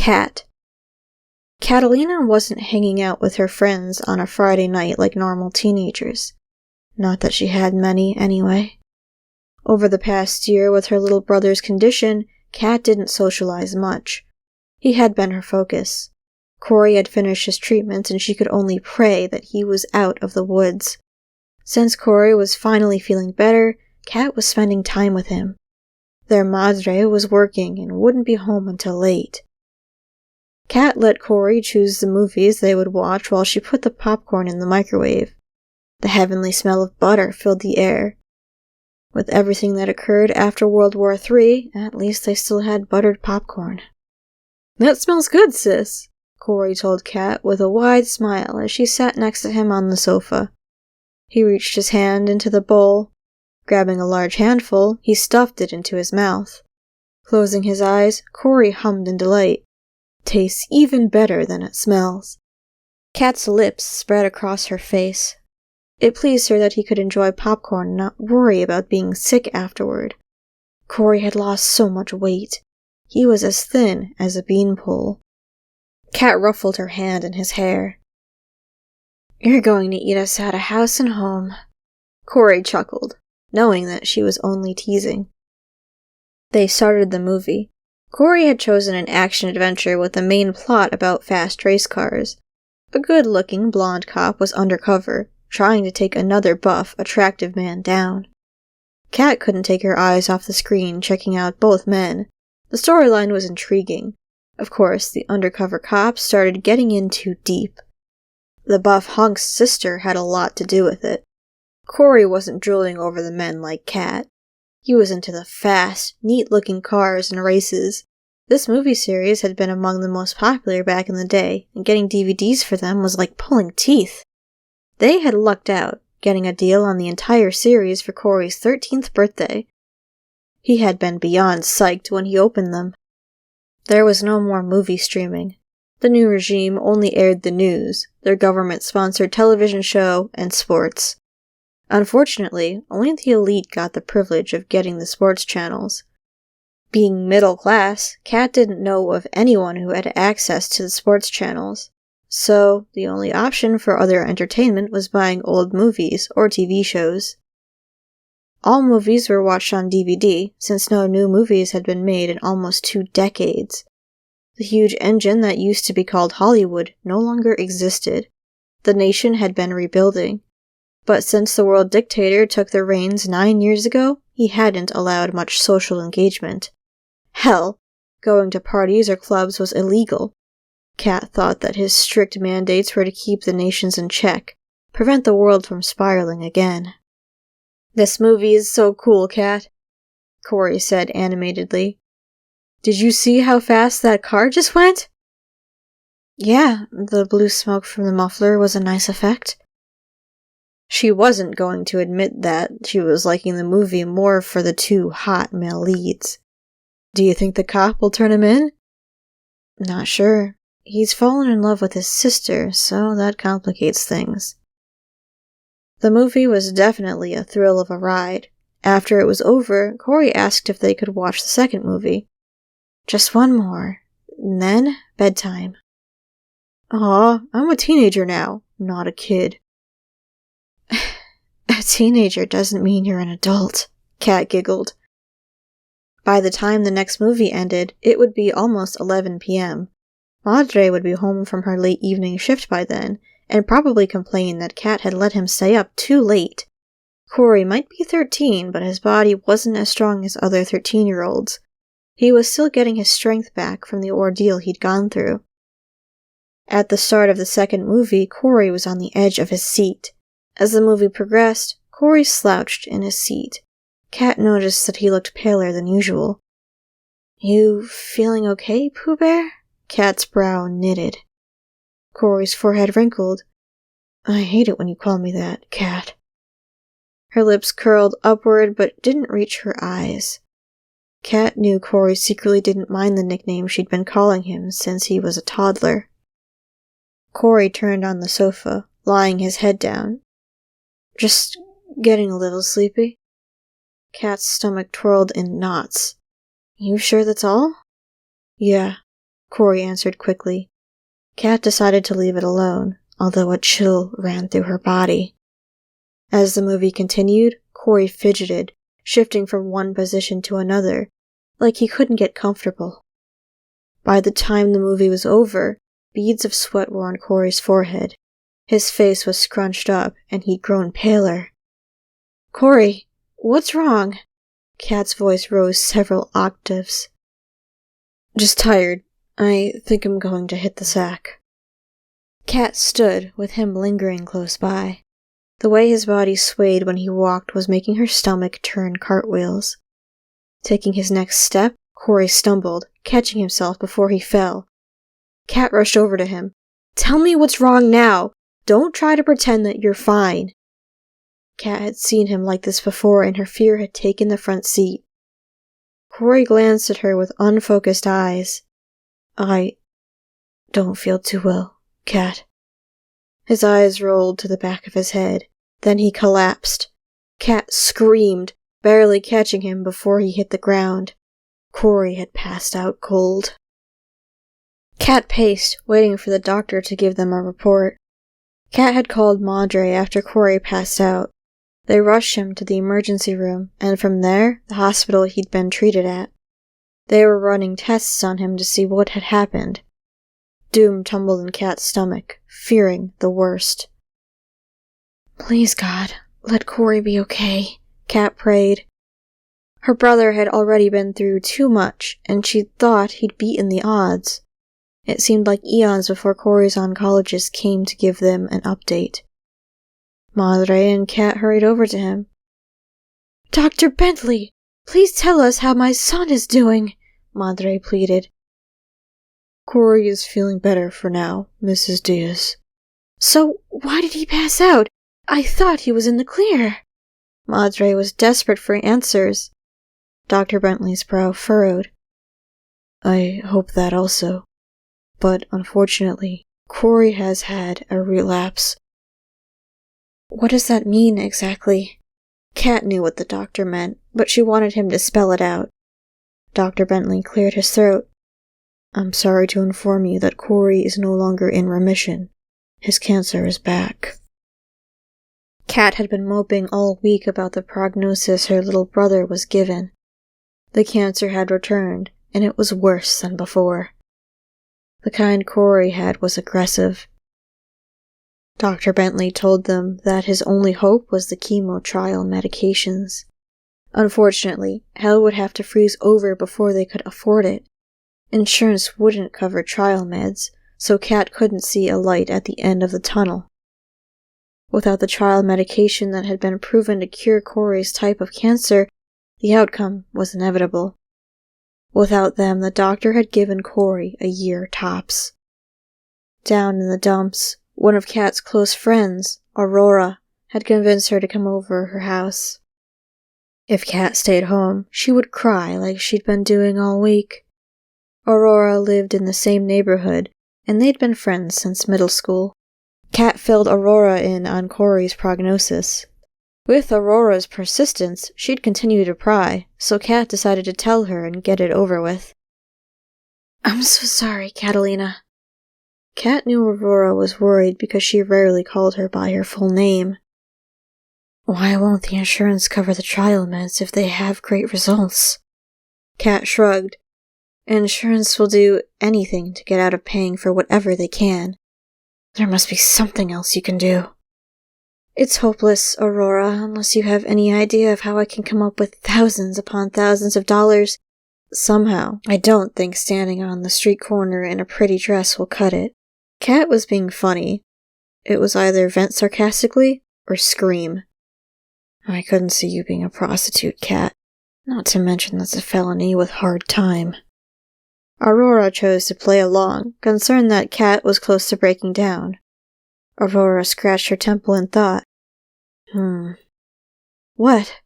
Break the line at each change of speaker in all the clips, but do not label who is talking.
Kat. Catalina wasn't hanging out with her friends on a Friday night like normal teenagers. Not that she had many, anyway. Over the past year, with her little brother's condition, Kat didn't socialize much. He had been her focus. Corey had finished his treatment, and she could only pray that he was out of the woods. Since Corey was finally feeling better, Kat was spending time with him. Their madre was working and wouldn't be home until late. Kat let Corey choose the movies they would watch while she put the popcorn in the microwave. The heavenly smell of butter filled the air. With everything that occurred after World War III, at least they still had buttered popcorn. "That smells good, sis," Corey told Kat with a wide smile as she sat next to him on the sofa. He reached his hand into the bowl. Grabbing a large handful, he stuffed it into his mouth. Closing his eyes, Corey hummed in delight. "Tastes even better than it smells." Kat's lips spread across her face. It pleased her that he could enjoy popcorn and not worry about being sick afterward. Corey had lost so much weight. He was as thin as a beanpole. Kat ruffled her hand in his hair. "You're going to eat us out of house and home." Corey chuckled, knowing that she was only teasing. They started the movie. Corey had chosen an action-adventure with a main plot about fast race cars. A good-looking blonde cop was undercover, trying to take another buff, attractive man down. Kat couldn't take her eyes off the screen, checking out both men. The storyline was intriguing. Of course, the undercover cop started getting in too deep. The buff hunk's sister had a lot to do with it. Corey wasn't drooling over the men like Kat. He was into the fast, neat-looking cars and races. This movie series had been among the most popular back in the day, and getting DVDs for them was like pulling teeth. They had lucked out, getting a deal on the entire series for Corey's 13th birthday. He had been beyond psyched when he opened them. There was no more movie streaming. The new regime only aired the news, their government-sponsored television show, and sports. Unfortunately, only the elite got the privilege of getting the sports channels. Being middle class, Kat didn't know of anyone who had access to the sports channels. So, the only option for other entertainment was buying old movies or TV shows. All movies were watched on DVD, since no new movies had been made in almost 2 decades. The huge engine that used to be called Hollywood no longer existed. The nation had been rebuilding. But since the world dictator took the reins 9 years ago, he hadn't allowed much social engagement. Hell, going to parties or clubs was illegal. Kat thought that his strict mandates were to keep the nations in check, prevent the world from spiraling again. "This movie is so cool, Kat," Corey said animatedly. "Did you see how fast that car just went?" "Yeah, the blue smoke from the muffler was a nice effect." She wasn't going to admit that she was liking the movie more for the 2 hot male leads. "Do you think the cop will turn him in?" "Not sure. He's fallen in love with his sister, so that complicates things." The movie was definitely a thrill of a ride. After it was over, Corey asked if they could watch the second movie. "Just one more, and then bedtime." "Aw, I'm a teenager now, not a kid." "A teenager doesn't mean you're an adult," Kat giggled. By the time the next movie ended, it would be almost 11 p.m. Madre would be home from her late evening shift by then, and probably complain that Kat had let him stay up too late. Corey might be 13, but his body wasn't as strong as other 13-year-olds. He was still getting his strength back from the ordeal he'd gone through. At the start of the second movie, Corey was on the edge of his seat. As the movie progressed, Corey slouched in his seat. Kat noticed that he looked paler than usual. "You feeling okay, Pooh Bear?" Kat's brow knitted. Corey's forehead wrinkled. "I hate it when you call me that, Kat." Her lips curled upward but didn't reach her eyes. Kat knew Corey secretly didn't mind the nickname she'd been calling him since he was a toddler. Corey turned on the sofa, lying his head down. "Just getting a little sleepy." Kat's stomach twirled in knots. "You sure that's all?" "Yeah." Corey answered quickly. Kat decided to leave it alone, although a chill ran through her body. As the movie continued, Corey fidgeted, shifting from one position to another, like he couldn't get comfortable. By the time the movie was over, beads of sweat were on Corey's forehead. His face was scrunched up, and he'd grown paler. "Corey, what's wrong?" Kat's voice rose several octaves. "Just tired. I think I'm going to hit the sack." Kat stood, with him lingering close by. The way his body swayed when he walked was making her stomach turn cartwheels. Taking his next step, Corey stumbled, catching himself before he fell. Kat rushed over to him. "Tell me what's wrong now! Don't try to pretend that you're fine." Kat had seen him like this before, and her fear had taken the front seat. Corey glanced at her with unfocused eyes. "I don't feel too well, Kat." His eyes rolled to the back of his head. Then he collapsed. Kat screamed, barely catching him before he hit the ground. Corey had passed out cold. Kat paced, waiting for the doctor to give them a report. Kat had called Madre after Corey passed out. They rushed him to the emergency room, and from there, the hospital he'd been treated at. They were running tests on him to see what had happened. Doom tumbled in Kat's stomach, fearing the worst. "Please, God, let Corey be okay," Kat prayed. Her brother had already been through too much, and she thought he'd beaten the odds. It seemed like eons before Corey's oncologist came to give them an update. Madre and Kat hurried over to him. "Dr. Bentley, please tell us how my son is doing," Madre pleaded. "Corey is feeling better for now, Mrs. Diaz." "So why did he pass out? I thought he was in the clear." Madre was desperate for answers. Dr. Bentley's brow furrowed. "I hope that also. But unfortunately, Corey has had a relapse." "What does that mean, exactly?" Kat knew what the doctor meant, but she wanted him to spell it out. Dr. Bentley cleared his throat. "I'm sorry to inform you that Corey is no longer in remission. His cancer is back." Kat had been moping all week about the prognosis her little brother was given. The cancer had returned, and it was worse than before. The kind Corey had was aggressive. Dr. Bentley told them that his only hope was the chemo trial medications. Unfortunately, hell would have to freeze over before they could afford it. Insurance wouldn't cover trial meds, so Kat couldn't see a light at the end of the tunnel. Without the trial medication that had been proven to cure Corey's type of cancer, the outcome was inevitable. Without them, the doctor had given Corey a year tops. Down in the dumps, one of Kat's close friends, Aurora, had convinced her to come over her house. If Kat stayed home, she would cry like she'd been doing all week. Aurora lived in the same neighborhood, and they'd been friends since middle school. Kat filled Aurora in on Corey's prognosis. With Aurora's persistence, she'd continue to pry, so Kat decided to tell her and get it over with. "I'm so sorry, Catalina." Kat knew Aurora was worried because she rarely called her by her full name. "Why won't the insurance cover the trial meds if they have great results?" Kat shrugged. "Insurance will do anything to get out of paying for whatever they can. There must be something else you can do." "It's hopeless, Aurora, unless you have any idea of how I can come up with thousands upon thousands of dollars. Somehow, I don't think standing on the street corner in a pretty dress will cut it." Kat was being funny. It was either vent sarcastically or scream. "I couldn't see you being a prostitute, Kat. Not to mention that's a felony with hard time." Aurora chose to play along, concerned that Kat was close to breaking down. Aurora scratched her temple in thought. What?"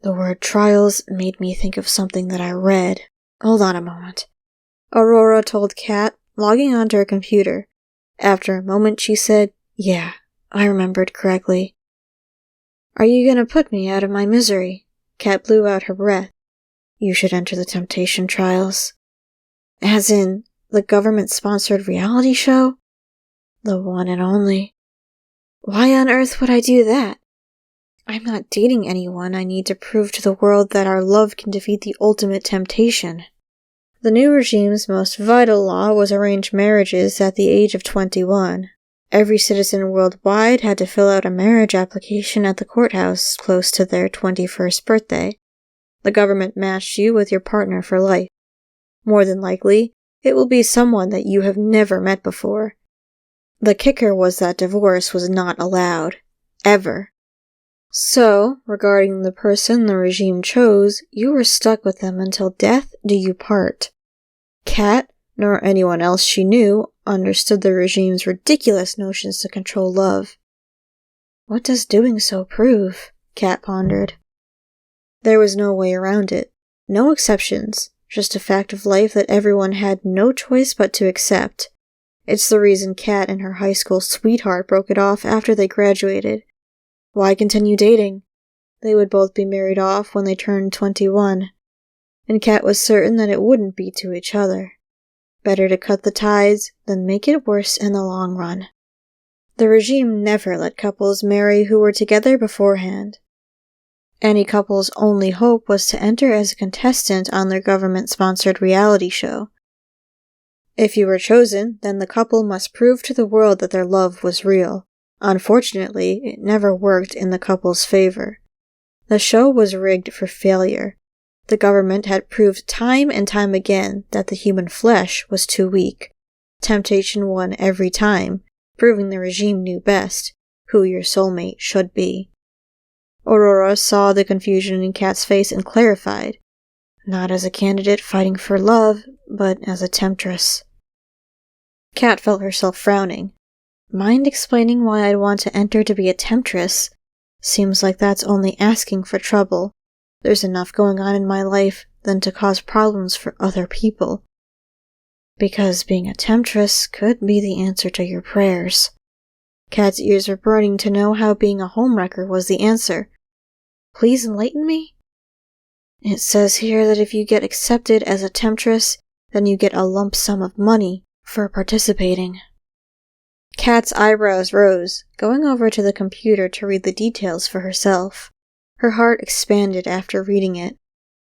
"The word trials made me think of something that I read. Hold on a moment." Aurora told Kat, logging onto her computer. After a moment she said, "Yeah, I remembered correctly." "Are you gonna put me out of my misery?" Kat blew out her breath. "You should enter the temptation trials." "As in, The government-sponsored reality show? The one and only. Why on earth would I do that? I'm not dating anyone. I need to prove to the world that our love can defeat the ultimate temptation. The new regime's most vital law was arranged marriages at the age of 21. Every citizen worldwide had to fill out a marriage application at the courthouse close to their 21st birthday. The government matched you with your partner for life. More than likely, it will be someone that you have never met before. The kicker was that divorce was not allowed. Ever. So, regarding the person the regime chose, you were stuck with them until death do you part. Kat, nor anyone else she knew, understood the regime's ridiculous notions to control love. What does doing so prove? Kat pondered. There was no way around it. No exceptions. Just a fact of life that everyone had no choice but to accept. It's the reason Kat and her high school sweetheart broke it off after they graduated. Why continue dating? They would both be married off when they turned 21. And Kat was certain that it wouldn't be to each other. Better to cut the ties than make it worse in the long run. The regime never let couples marry who were together beforehand. Any couple's only hope was to enter as a contestant on their government-sponsored reality show. If you were chosen, then the couple must prove to the world that their love was real. Unfortunately, it never worked in the couple's favor. The show was rigged for failure. The government had proved time and time again that the human flesh was too weak. Temptation won every time, proving the regime knew best who your soulmate should be. Aurora saw the confusion in Kat's face and clarified. Not as a candidate fighting for love, but as a temptress. Kat felt herself frowning. Mind explaining why I'd want to enter to be a temptress? Seems like that's only asking for trouble. There's enough going on in my life than to cause problems for other people. Because being a temptress could be the answer to your prayers. Kat's ears were burning to know how being a homewrecker was the answer. Please enlighten me? It says here that if you get accepted as a temptress, then you get a lump sum of money for participating. Kat's eyebrows rose, going over to the computer to read the details for herself. Her heart expanded after reading it.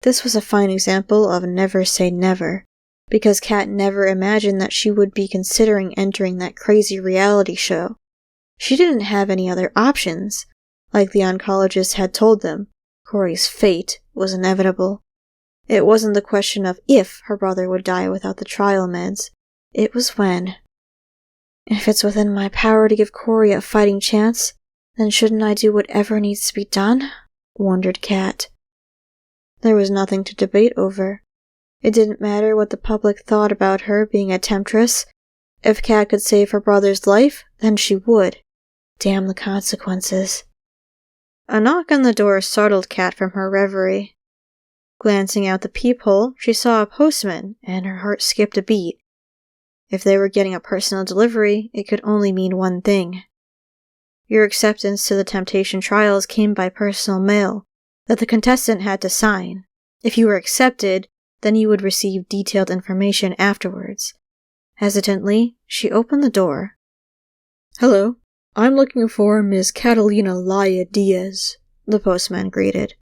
This was a fine example of never say never, because Kat never imagined that she would be considering entering that crazy reality show. She didn't have any other options. Like the oncologist had told them, Corey's fate was inevitable. It wasn't the question of if her brother would die without the trial meds. It was when. If it's within my power to give Corey a fighting chance, then shouldn't I do whatever needs to be done? Wondered Kat. There was nothing to debate over. It didn't matter what the public thought about her being a temptress. If Kat could save her brother's life, then she would. Damn the consequences. A knock on the door startled Kat from her reverie. Glancing out the peephole, she saw a postman, and her heart skipped a beat. If they were getting a personal delivery, it could only mean one thing. Your acceptance to the temptation trials came by personal mail, that the contestant had to sign. If you were accepted, then you would receive detailed information afterwards. Hesitantly, she opened the door. Hello, I'm looking for Miss Catalina Laya Diaz, the postman greeted.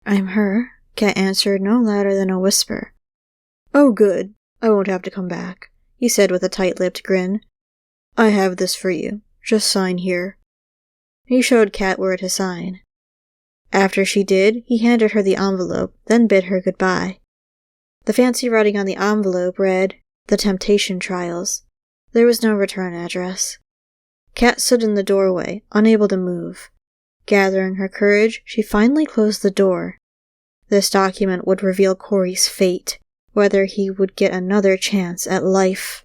I'm her, Kat answered no louder than a whisper. Oh good, I won't have to come back, he said with a tight-lipped grin. I have this for you. Just sign here. He showed Kat where to sign. After she did, he handed her the envelope, then bid her goodbye. The fancy writing on the envelope read, The Temptation Trials. There was no return address. Kat stood in the doorway, unable to move. Gathering her courage, she finally closed the door. This document would reveal Corey's fate, whether he would get another chance at life.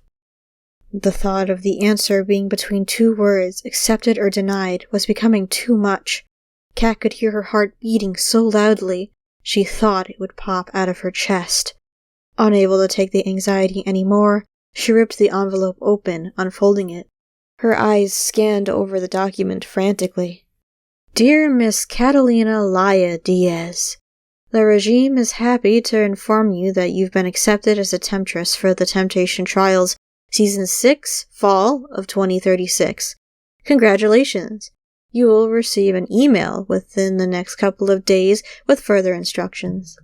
The thought of the answer being between two words, accepted or denied, was becoming too much. Kat could hear her heart beating so loudly, she thought it would pop out of her chest. Unable to take the anxiety anymore, she ripped the envelope open, unfolding it. Her eyes scanned over the document frantically. Dear Miss Catalina Laya Diaz. The regime is happy to inform you that you've been accepted as a temptress for the Temptation Trials Season 6, Fall of 2036. Congratulations! You will receive an email within the next couple of days with further instructions.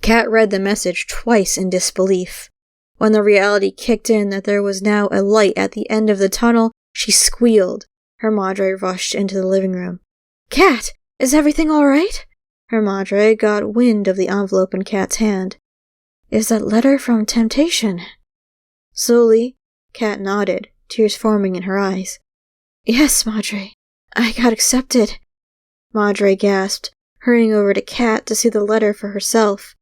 Kat read the message twice in disbelief. When the reality kicked in that there was now a light at the end of the tunnel, she squealed. Her madre rushed into the living room. "Kat, is everything all right?" Her madre got wind of the envelope in Kat's hand. "Is that letter from Temptation?" Slowly, Kat nodded, tears forming in her eyes. "Yes, madre. I got accepted." Madre gasped, hurrying over to Kat to see the letter for herself.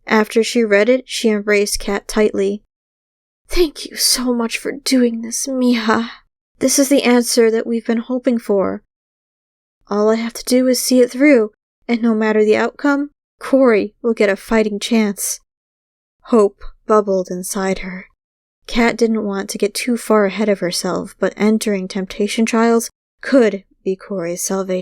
After she read it, she embraced Kat tightly. "Thank you so much for doing this, mija. This is the answer that we've been hoping for. All I have to do is see it through, and no matter the outcome, Corey will get a fighting chance." Hope bubbled inside her. Kat didn't want to get too far ahead of herself, but entering Temptation Trials could be Corey's salvation.